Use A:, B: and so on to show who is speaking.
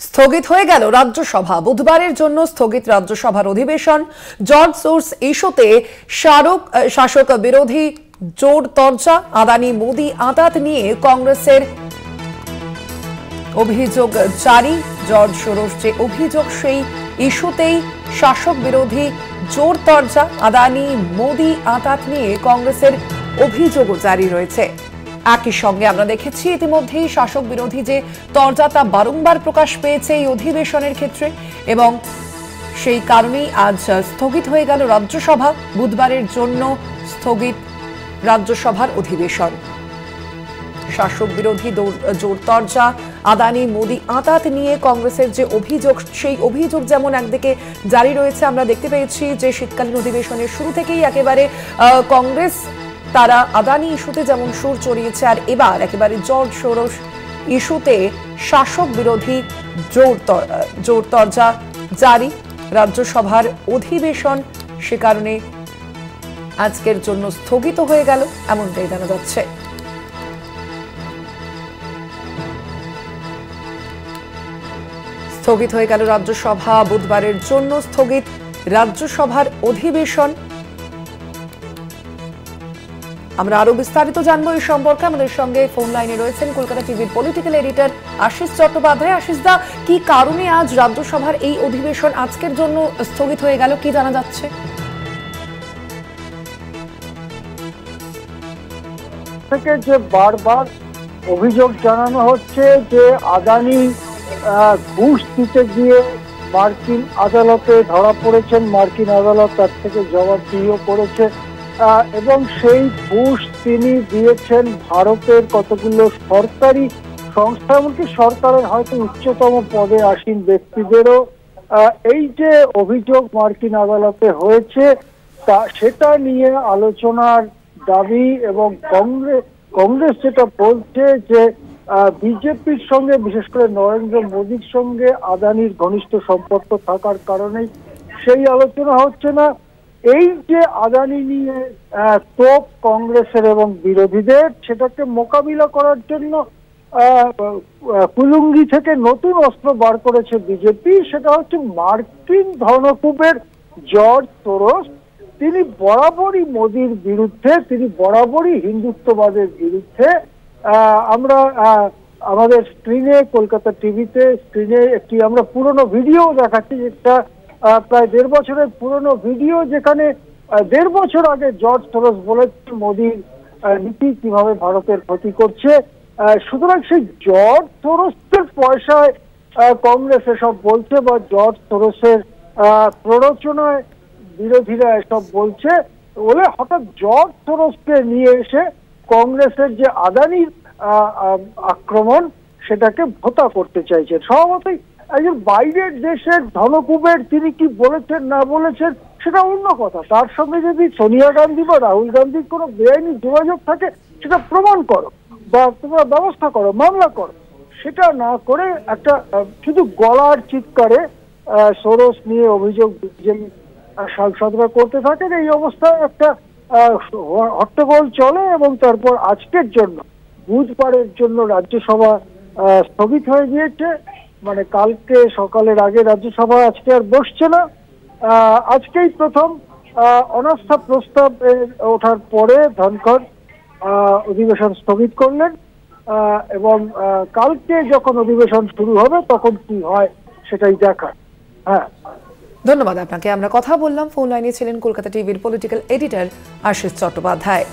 A: স্থগিত হয়ে গেল রাজ্যসভা। বুধবারের জন্য স্থগিত রাজ্যসভার অধিবেশন। জর্জ সোর্স ইস্যুতে শাসক বিরোধী জোর তরজা। আদানি মোদি আঁতাত নিয়ে কংগ্রেসের অভিযোগ জারি। জর্জ সোরস যে অভিযোগ, সেই ইস্যুতেই শাসক বিরোধী জোর তরজা। আদানি মোদি আঁতাত নিয়ে কংগ্রেসের অভিযোগও জারি রয়েছে। একই সঙ্গে আমরা দেখেছি ইতিমধ্যেই শাসক বিরোধী যে তরজা তা বারংবার প্রকাশ পেয়েছে এই অধিবেশনের ক্ষেত্রে, এবং সেই কারণেই আজ স্থগিত হয়ে গেল রাজ্যসভা। বুধবারের জন্য স্থগিত রাজ্যসভার অধিবেশন। শাসক বিরোধী জোর তরজা, আদানি মোদি আঁতাত নিয়ে কংগ্রেসের যে অভিযোগ, সেই অভিযোগ যেমন একদিকে জারি রয়েছে, আমরা দেখতে পেয়েছি যে শীতকালীন অধিবেশনের শুরু থেকেই একেবারে কংগ্রেস তারা আদানি ইস্যুতে যেমন সুর চড়িয়েছে, আর এবার একেবারে জর্জ সোরস ইস্যুতে শাসক বিরোধী জোর তরজা জারি। রাজ্যসভার অধিবেশন সে কারণে আজকের জন্য স্থগিত হয়ে গেল, এমনটাই জানা যাচ্ছে। স্থগিত হয়ে গেল রাজ্যসভা। বুধবারের জন্য স্থগিত রাজ্যসভার অধিবেশন। আমরা আরো বিস্তারিত জানবো এই সম্পর্কে। আমাদের সঙ্গে ফোন লাইনে রয়েছেন কলকাতা টিভির পলিটিক্যাল এডিটর আশিস চট্টোপাধ্যায়। আশিস দা, কি কারণে আজ রাজ্যসভার এই অধিবেশন আজকের জন্য স্থগিত হয়ে গেল, কি জানা যাচ্ছে?
B: থেকে যে বারবার অভিযোগ জানানো হচ্ছে যে আদানি ঘুষ দিতে গিয়ে মার্কিন আদালতে ধরা পড়েছেন, মার্কিন আদালত তার থেকে জবাবদিহিও করেছে, এবং সেই ঘুষ তিনি দিয়েছেন ভারতের কতগুলো সরকারি সংস্থা, এমনকি সরকারের হয়তো উচ্চতম পদে আসীন ব্যক্তিদেরও। এই যে অভিযোগ মার্কিন আদালতে হয়েছে তা সেটা নিয়ে আলোচনার দাবি, এবং কংগ্রেস যেটা বলছে যে বিজেপির সঙ্গে, বিশেষ করে নরেন্দ্র মোদীর সঙ্গে আদানির ঘনিষ্ঠ সম্পর্ক থাকার কারণেই সেই আলোচনা হচ্ছে না। এই যে আদানি নিয়ে তোপ কংগ্রেসের এবং বিরোধীদের, সেটাকে মোকাবিলা করার জন্য কুলুঙ্গি থেকে নতুন অস্ত্র বার করেছে বিজেপি। সেটা হচ্ছে মার্কিন ধনকুবের জর্জ সোরস। তিনি বরাবরই মোদির বিরুদ্ধে, তিনি বরাবরই হিন্দুত্ববাদের বিরুদ্ধে। আমরা আমাদের স্ক্রিনে, কলকাতা টিভিতে স্ক্রিনে একটি আমরা পুরনো ভিডিও দেখাচ্ছি, যেটা প্রায় 1.5 বছরের পুরনো ভিডিও, যেখানে 1.5 বছর আগে জর্জ সোরস বলেছে মোদির নীতি কিভাবে ভারতের ক্ষতি করছে। সুতরাং সেই জর্জ সোরসের পয়সায় কংগ্রেস এসব বলছে, বা জর্জ সোরসের প্ররোচনায় বিরোধীরা এসব বলছে বলে হঠাৎ জর্জ সোরসকে নিয়ে এসে কংগ্রেসের যে আদানির আক্রমণ সেটাকে ভোতা করতে চাইছেন। স্বভাবতই একজন বাইরের দেশের ধনকুবের, তিনি কি বলেছেন না বলেছেন সেটা অন্য কথা। তার সঙ্গে যদি সোনিয়া গান্ধী বা রাহুল গান্ধীর কোনো বেআইনি যোগাযোগ থাকে সেটা প্রমাণ করো, বা তোমরা ব্যবস্থা করো, মামলা করো। সেটা না করে একটা শুধু গলার চিৎকারে সোরস নিয়ে অভিযোগ সাংসদরা করতে থাকেন। এই অবস্থায় একটা হট্টগোল চলে, এবং তারপর আজকের জন্য, বুধবারের জন্য রাজ্যসভা স্থগিত হয়ে গিয়েছে। মানে কালকে সকালের আগে রাজ্যসভা আজকে আর বসছে না। আজকেই প্রথম অনাস্থা প্রস্তাব ওঠার পরে ধনখড় অধিবেশন স্থগিত করলেন, এবং কালকে যখন অধিবেশন শুরু হবে তখন কি হয় সেটাই দেখার। হ্যাঁ,
A: ধন্যবাদ আপনাকে। আমরা কথা বললাম, ফোন লাইনে ছিলেন কলকাতা টিভির পলিটিক্যাল এডিটর আশিস চট্টোপাধ্যায়।